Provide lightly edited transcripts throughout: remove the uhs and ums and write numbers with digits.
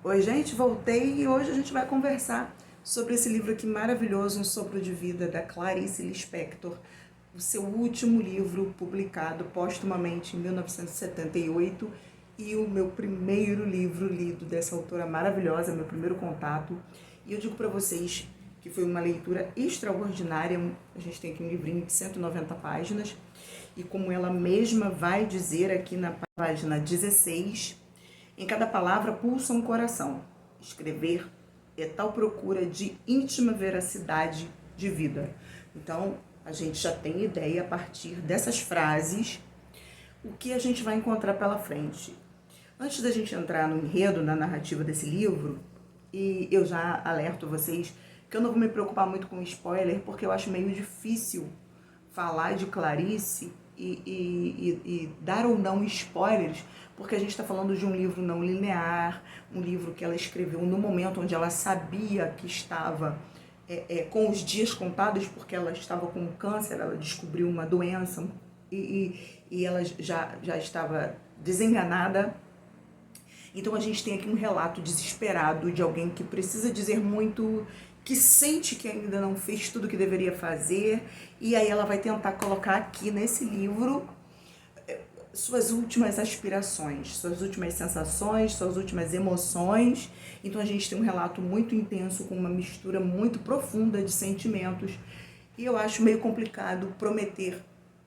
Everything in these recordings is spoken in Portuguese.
Oi, gente, voltei e hoje a gente vai conversar sobre esse livro aqui maravilhoso, Um Sopro de Vida, da Clarice Lispector, o seu último livro publicado póstumamente em 1978 e o meu primeiro livro lido dessa autora maravilhosa, meu primeiro contato. E eu digo para vocês que foi uma leitura extraordinária. A gente tem aqui um livrinho de 190 páginas e, como ela mesma vai dizer aqui na página 16, em cada palavra pulsa um coração. Escrever é tal procura de íntima veracidade de vida. Então, a gente já tem ideia, a partir dessas frases, o que a gente vai encontrar pela frente. Antes da gente entrar no enredo, na narrativa desse livro, e eu já alerto vocês que eu não vou me preocupar muito com spoiler, porque eu acho meio difícil falar de Clarice e dar ou não spoilers, porque a gente está falando de um livro não linear, um livro que ela escreveu no momento onde ela sabia que estava com os dias contados, porque ela estava com câncer, ela descobriu uma doença e ela já estava desenganada. Então a gente tem aqui um relato desesperado de alguém que precisa dizer muito, que sente que ainda não fez tudo o que deveria fazer, e aí ela vai tentar colocar aqui nesse livro suas últimas aspirações, suas últimas sensações, suas últimas emoções. Então a gente tem um relato muito intenso, com uma mistura muito profunda de sentimentos, e eu acho meio complicado prometer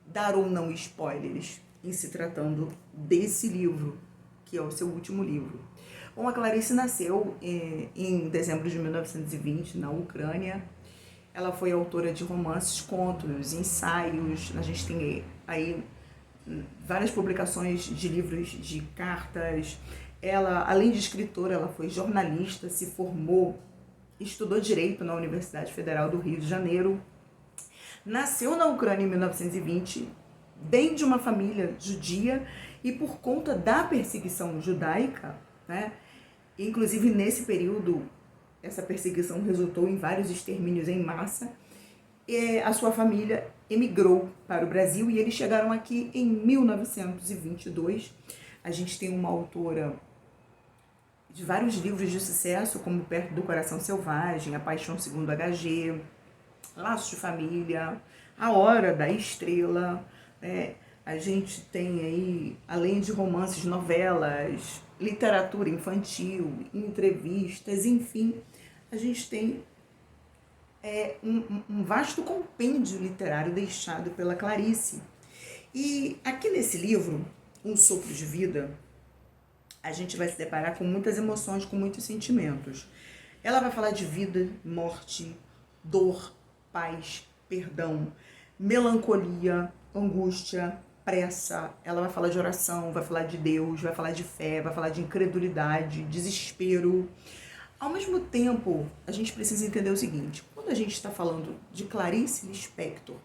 dar ou não spoilers em se tratando desse livro, que é o seu último livro. Bom, a Clarice nasceu em dezembro de 1920, na Ucrânia. Ela foi autora de romances, contos, ensaios. A gente tem aí várias publicações de livros de cartas. Ela, além de escritora, ela foi jornalista, se formou, estudou Direito na Universidade Federal do Rio de Janeiro. Nasceu na Ucrânia em 1920, bem de uma família judia, e por conta da perseguição judaica, né, inclusive nesse período, essa perseguição resultou em vários extermínios em massa, a sua família emigrou para o Brasil e eles chegaram aqui em 1922. A gente tem uma autora de vários livros de sucesso, como Perto do Coração Selvagem, A Paixão Segundo HG, Laços de Família, A Hora da Estrela, né? A gente tem aí, além de romances, novelas, literatura infantil, entrevistas, enfim, a gente tem um vasto compêndio literário deixado pela Clarice. E aqui nesse livro, Um Sopro de Vida, a gente vai se deparar com muitas emoções, com muitos sentimentos. Ela vai falar de vida, morte, dor, paz, perdão, melancolia, angústia, pressa. Ela vai falar de oração, vai falar de Deus, vai falar de fé, vai falar de incredulidade, desespero. Ao mesmo tempo, a gente precisa entender o seguinte: quando a gente está falando de Clarice Lispector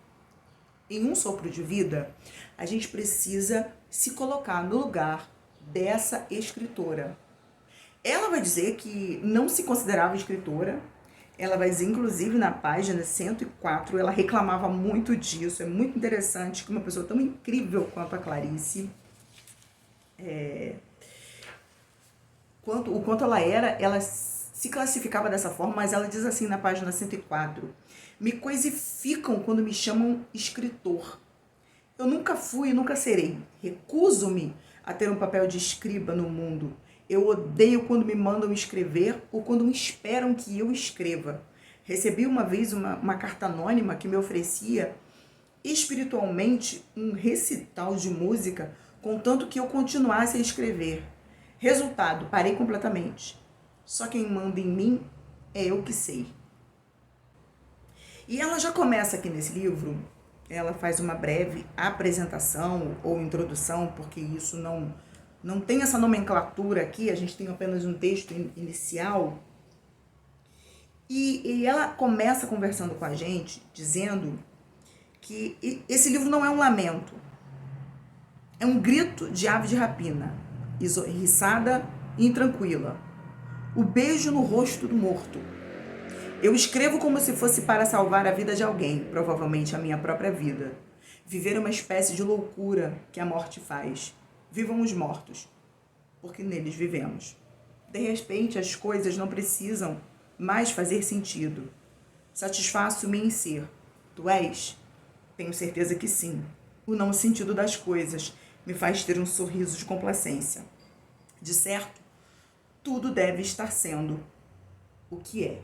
em Um Sopro de Vida, a gente precisa se colocar no lugar dessa escritora. Ela vai dizer que não se considerava escritora. Ela vai dizer, inclusive, na página 104, ela reclamava muito disso. É muito interessante que uma pessoa tão incrível quanto a Clarice, o quanto ela era, ela se classificava dessa forma, mas ela diz assim na página 104, me coisificam quando me chamam escritor. Eu nunca fui e nunca serei. Recuso-me a ter um papel de escriba no mundo. Eu odeio quando me mandam escrever ou quando me esperam que eu escreva. Recebi uma vez uma carta anônima que me oferecia espiritualmente um recital de música, contanto que eu continuasse a escrever. Resultado, parei completamente. Só quem manda em mim é eu que sei. E ela já começa aqui nesse livro, ela faz uma breve apresentação ou introdução, porque isso não tem essa nomenclatura aqui, a gente tem apenas um texto inicial. E ela começa conversando com a gente, dizendo que esse livro não é um lamento, é um grito de ave de rapina, erriçada e intranquila. O beijo no rosto do morto. Eu escrevo como se fosse para salvar a vida de alguém, provavelmente a minha própria vida. Viver uma espécie de loucura que a morte faz. Vivam os mortos, porque neles vivemos. De repente, as coisas não precisam mais fazer sentido. Satisfaço-me em ser. Tu és? Tenho certeza que sim. O não sentido das coisas me faz ter um sorriso de complacência. De certo, tudo deve estar sendo o que é.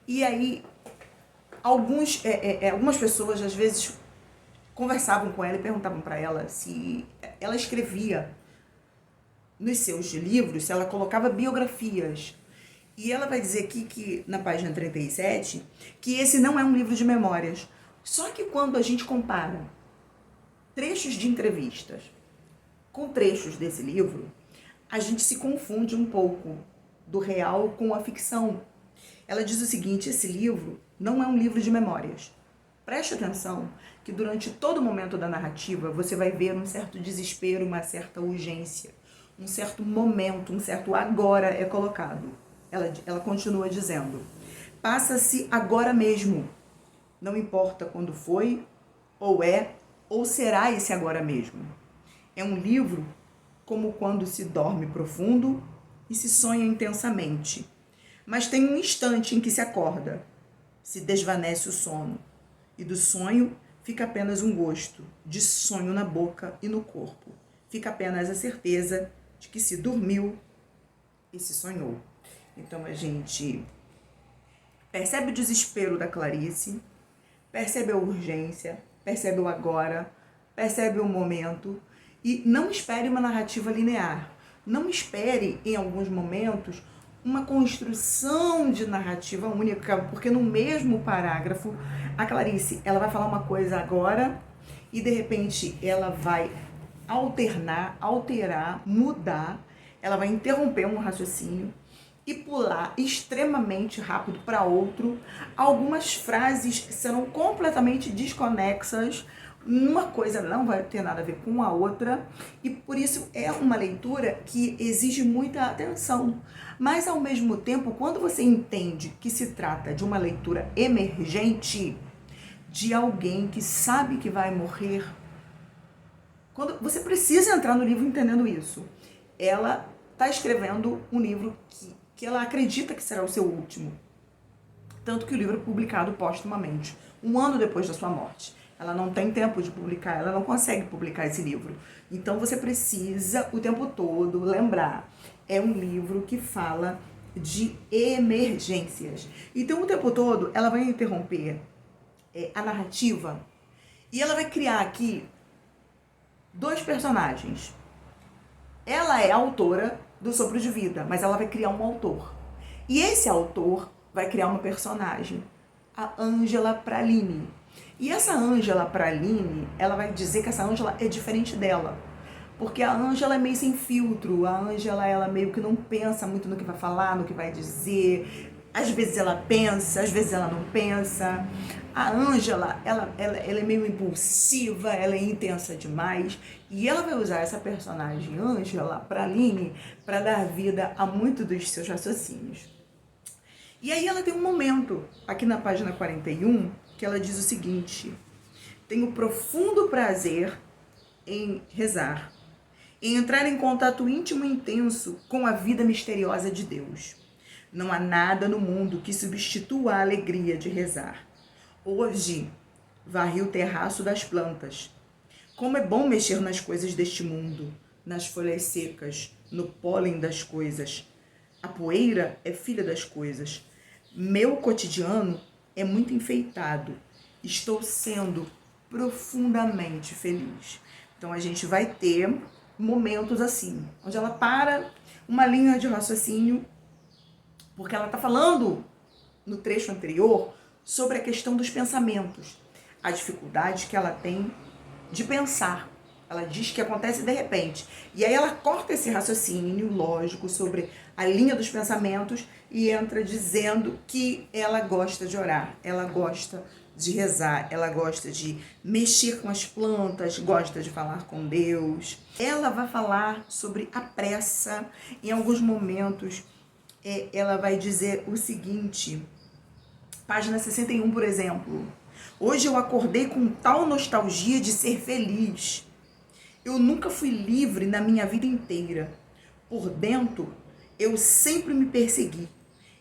E aí, algumas pessoas, às vezes, conversavam com ela e perguntavam para ela se ela escrevia nos seus livros, se ela colocava biografias. E ela vai dizer aqui, que na página 37, que esse não é um livro de memórias. Só que quando a gente compara trechos de entrevistas com trechos desse livro, a gente se confunde um pouco do real com a ficção. Ela diz o seguinte: esse livro não é um livro de memórias. Preste atenção que durante todo o momento da narrativa você vai ver um certo desespero, uma certa urgência, um certo momento, um certo agora é colocado. Ela continua dizendo: passa-se agora mesmo. Não importa quando foi, ou é, ou será esse agora mesmo. É um livro como quando se dorme profundo e se sonha intensamente. Mas tem um instante em que se acorda, se desvanece o sono, e do sonho fica apenas um gosto de sonho na boca e no corpo. Fica apenas a certeza de que se dormiu e se sonhou. Então a gente percebe o desespero da Clarice, percebe a urgência, percebe o agora, percebe o momento, e não espere uma narrativa linear. Não espere, em alguns momentos, uma construção de narrativa única, porque no mesmo parágrafo, a Clarice, ela vai falar uma coisa agora e de repente ela vai alterar, mudar, ela vai interromper um raciocínio e pular extremamente rápido para outro. Algumas frases serão completamente desconexas, uma coisa não vai ter nada a ver com a outra, e por isso é uma leitura que exige muita atenção. Mas ao mesmo tempo, quando você entende que se trata de uma leitura emergente, de alguém que sabe que vai morrer, quando você precisa entrar no livro entendendo isso. Ela está escrevendo um livro que ela acredita que será o seu último. Tanto que o livro é publicado póstumamente, 1 ano depois da sua morte. Ela não tem tempo de publicar, ela não consegue publicar esse livro. Então você precisa o tempo todo lembrar. É um livro que fala de emergências. Então o tempo todo ela vai interromper a narrativa e ela vai criar aqui 2 personagens. Ela é a autora do Sopro de Vida, mas ela vai criar um autor. E esse autor vai criar uma personagem, a Ângela Praline. E essa Ângela Praline, ela vai dizer que essa Ângela é diferente dela. Porque a Ângela é meio sem filtro, a Ângela ela meio que não pensa muito no que vai falar, no que vai dizer. Às vezes ela pensa, às vezes ela não pensa. A Ângela, ela é meio impulsiva, ela é intensa demais. E ela vai usar essa personagem, Ângela Praline, para dar vida a muito dos seus raciocínios. E aí ela tem um momento, aqui na página 41, que ela diz o seguinte: tenho profundo prazer em rezar, em entrar em contato íntimo e intenso com a vida misteriosa de Deus. Não há nada no mundo que substitua a alegria de rezar. Hoje, varri o terraço das plantas. Como é bom mexer nas coisas deste mundo, nas folhas secas, no pólen das coisas. A poeira é filha das coisas. Meu cotidiano é muito enfeitado. Estou sendo profundamente feliz. Então a gente vai ter momentos assim, onde ela para uma linha de raciocínio, porque ela está falando no trecho anterior sobre a questão dos pensamentos, a dificuldade que ela tem de pensar. Ela diz que acontece de repente. E aí ela corta esse raciocínio lógico sobre a linha dos pensamentos e entra dizendo que ela gosta de orar, ela gosta de rezar, ela gosta de mexer com as plantas, gosta de falar com Deus. Ela vai falar sobre a pressa. Em alguns momentos, ela vai dizer o seguinte, página 61, por exemplo: hoje eu acordei com tal nostalgia de ser feliz. Eu nunca fui livre na minha vida inteira. Por dentro, Eu sempre me persegui.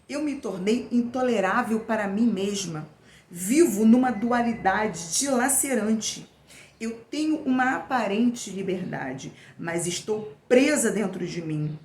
Eu me tornei intolerável para mim mesma. Vivo numa dualidade dilacerante. Eu tenho uma aparente liberdade, mas estou presa dentro de mim.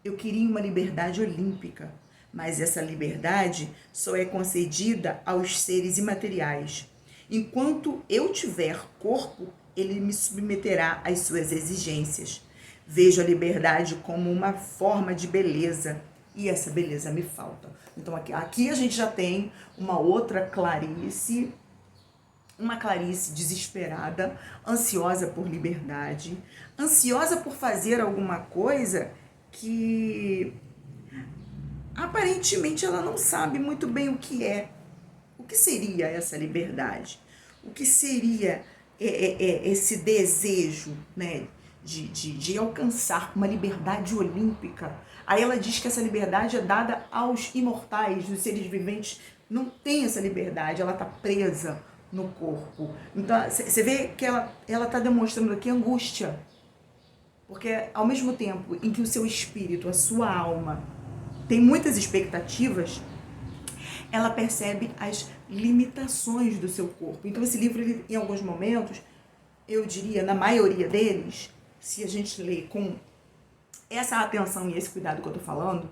Eu queria uma liberdade olímpica, mas essa liberdade só é concedida aos seres imateriais. Enquanto eu tiver corpo, ele me submeterá às suas exigências. Vejo a liberdade como uma forma de beleza, e essa beleza me falta. Então aqui a gente já tem uma outra Clarice, uma Clarice desesperada, ansiosa por liberdade, ansiosa por fazer alguma coisa que aparentemente ela não sabe muito bem o que é. O que seria essa liberdade? O que seria esse desejo, né, de alcançar uma liberdade olímpica? Aí ela diz que essa liberdade é dada aos imortais, os seres viventes não tem essa liberdade, ela está presa no corpo. Então você vê que ela está demonstrando aqui angústia, porque ao mesmo tempo em que o seu espírito, a sua alma, tem muitas expectativas, ela percebe as limitações do seu corpo. Então esse livro, ele, em alguns momentos, eu diria, na maioria deles, se a gente lê com essa atenção e esse cuidado que eu estou falando,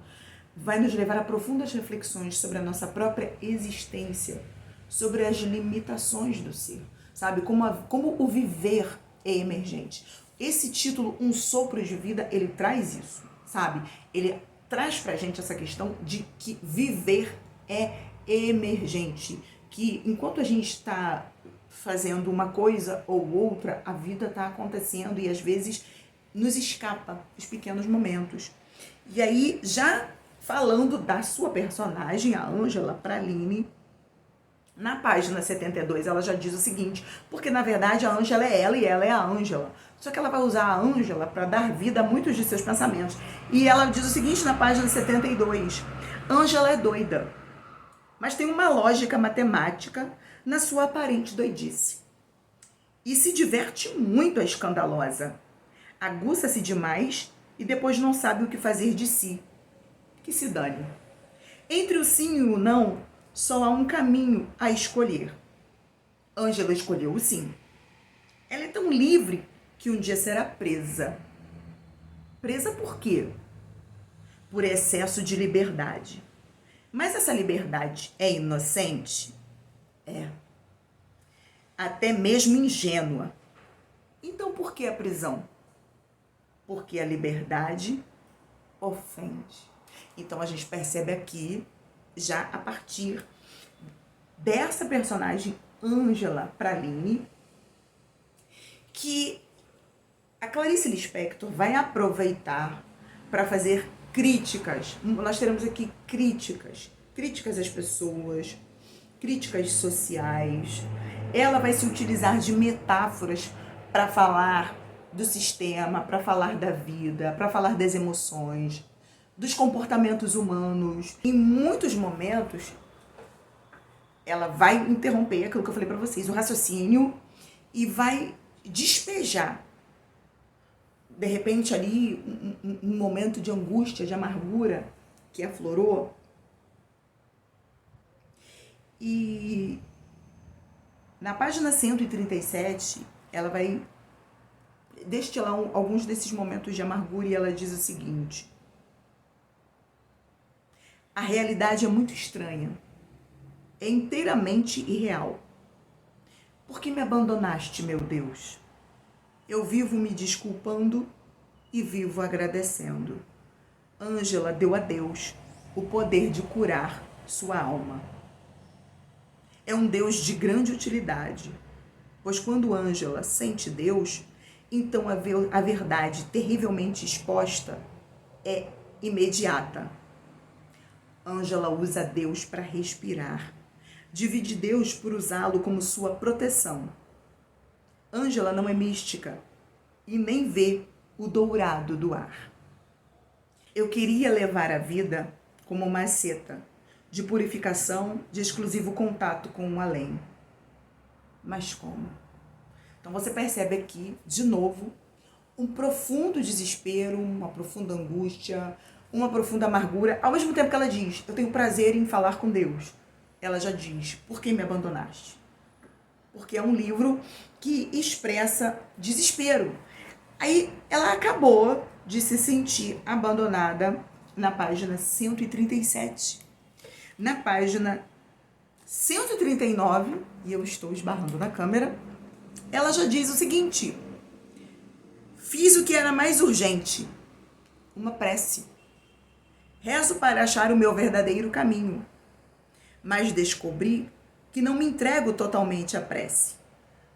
vai nos levar a profundas reflexões sobre a nossa própria existência, sobre as limitações do ser, sabe? Como o viver é emergente. Esse título, Um Sopro de Vida, ele traz isso, sabe? Ele traz pra gente essa questão de que viver é emergente, que enquanto a gente está fazendo uma coisa ou outra, a vida está acontecendo e às vezes nos escapa os pequenos momentos. E aí, já falando da sua personagem, a Ângela Praline, na página 72 ela já diz o seguinte, porque na verdade a Ângela é ela e ela é a Ângela. Só que ela vai usar a Ângela para dar vida a muitos de seus pensamentos. E ela diz o seguinte na página 72, Ângela é doida, mas tem uma lógica matemática na sua aparente doidice. E se diverte muito a escandalosa. Aguça-se demais e depois não sabe o que fazer de si. Que se dane. Entre o sim e o não, só há um caminho a escolher. Ângela escolheu o sim. Ela é tão livre que um dia será presa. Presa por quê? Por excesso de liberdade. Mas essa liberdade é inocente? É. Até mesmo ingênua. Então por que a prisão? Porque a liberdade ofende. Então a gente percebe aqui, já a partir dessa personagem, Ângela Praline, que a Clarice Lispector vai aproveitar para fazer críticas. Nós teremos aqui críticas às pessoas, críticas sociais. Ela vai se utilizar de metáforas para falar do sistema, para falar da vida, para falar das emoções, dos comportamentos humanos. Em muitos momentos, ela vai interromper aquilo que eu falei para vocês, o raciocínio, e vai despejar, de repente ali, um momento de angústia, de amargura que aflorou. E na página 137, ela vai destilar alguns desses momentos de amargura e ela diz o seguinte: a realidade é muito estranha, é inteiramente irreal. Por que me abandonaste, meu Deus? Eu vivo me desculpando e vivo agradecendo. Ângela deu a Deus o poder de curar sua alma. É um Deus de grande utilidade, pois quando Ângela sente Deus, então a verdade terrivelmente exposta é imediata. Ângela usa Deus para respirar. Divide Deus por usá-lo como sua proteção. Ângela não é mística e nem vê o dourado do ar. Eu queria levar a vida como uma seta de purificação, de exclusivo contato com o além. Mas como? Então você percebe aqui, de novo, um profundo desespero, uma profunda angústia, uma profunda amargura. Ao mesmo tempo que ela diz, eu tenho prazer em falar com Deus, ela já diz, por que me abandonaste? Porque é um livro que expressa desespero. Aí ela acabou de se sentir abandonada na página 137. Na página 139, e eu estou esbarrando na câmera, ela já diz o seguinte: fiz o que era mais urgente, uma prece. Rezo para achar o meu verdadeiro caminho, mas descobri que não me entrego totalmente à prece.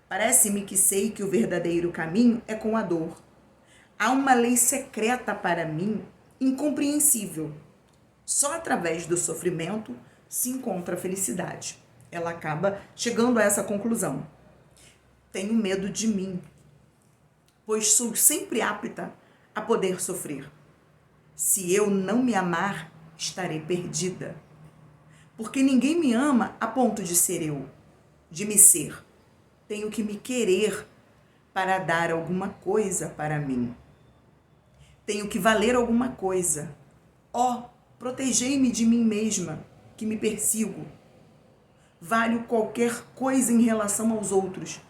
Parece-me que sei que o verdadeiro caminho é com a dor. Há uma lei secreta para mim, incompreensível. Só através do sofrimento se encontra a felicidade. Ela acaba chegando a essa conclusão. Tenho medo de mim, pois sou sempre apta a poder sofrer. Se eu não me amar, estarei perdida. Porque ninguém me ama a ponto de ser eu, de me ser. Tenho que me querer para dar alguma coisa para mim. Tenho que valer alguma coisa. Protegei-me de mim mesma, que me persigo. Valho qualquer coisa em relação aos outros,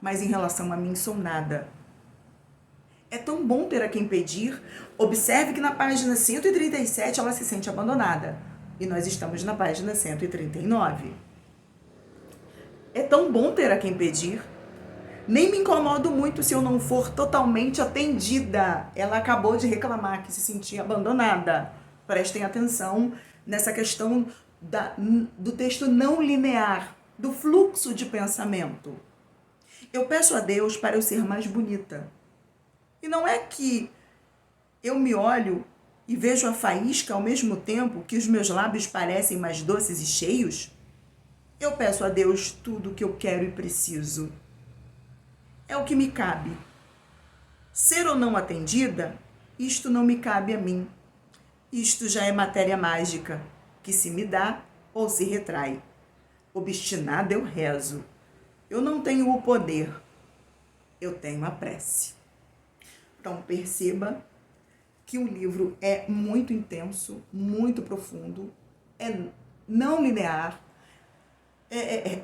mas em relação a mim sou nada. É tão bom ter a quem pedir. Observe que na página 137 ela se sente abandonada. E nós estamos na página 139. É tão bom ter a quem pedir. Nem me incomodo muito se eu não for totalmente atendida. Ela acabou de reclamar que se sentia abandonada. Prestem atenção nessa questão do texto não linear, do fluxo de pensamento. Eu peço a Deus para eu ser mais bonita. E não é que eu me olho e vejo a faísca ao mesmo tempo que os meus lábios parecem mais doces e cheios? Eu peço a Deus tudo o que eu quero e preciso. É o que me cabe. Ser ou não atendida, isto não me cabe a mim. Isto já é matéria mágica, que se me dá ou se retrai. Obstinada eu rezo. Eu não tenho o poder, eu tenho a prece. Então perceba que o livro é muito intenso, muito profundo, é não linear, é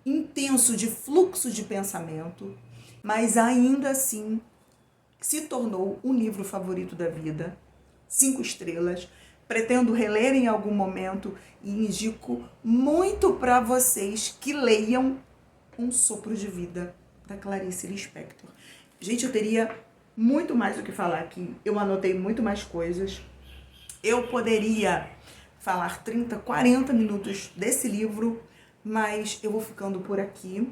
intenso de fluxo de pensamento, mas ainda assim se tornou um livro favorito da vida, 5 estrelas. Pretendo reler em algum momento e indico muito para vocês que leiam Um Sopro de Vida, da Clarice Lispector. Gente, eu teria muito mais o que falar aqui. Eu anotei muito mais coisas. Eu poderia falar 30, 40 minutos desse livro, mas eu vou ficando por aqui.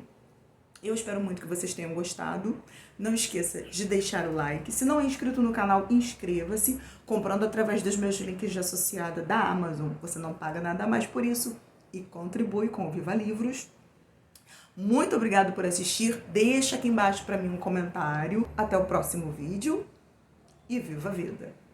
Eu espero muito que vocês tenham gostado. Não esqueça de deixar o like. Se não é inscrito no canal, inscreva-se. Comprando através dos meus links de associada da Amazon, você não paga nada mais por isso e contribui com o Viva Livros. Muito obrigado por assistir. Deixa aqui embaixo para mim um comentário. Até o próximo vídeo e viva a vida!